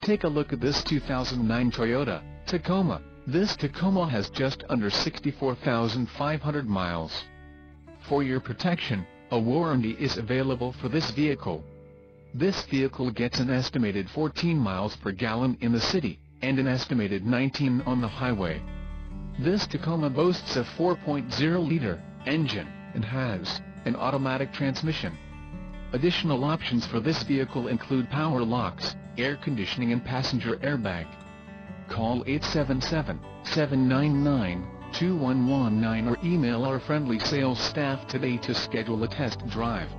Take a look at this 2009 Toyota Tacoma. This Tacoma has just under 64,500 miles. For your protection, a warranty is available for this vehicle. This vehicle gets an estimated 14 miles per gallon in the city, and an estimated 19 on the highway. This Tacoma boasts a 4.0-liter engine, and has an automatic transmission. Additional options for this vehicle include power locks, air conditioning and passenger airbag. Call 877-799-2119 or email our friendly sales staff today to schedule a test drive.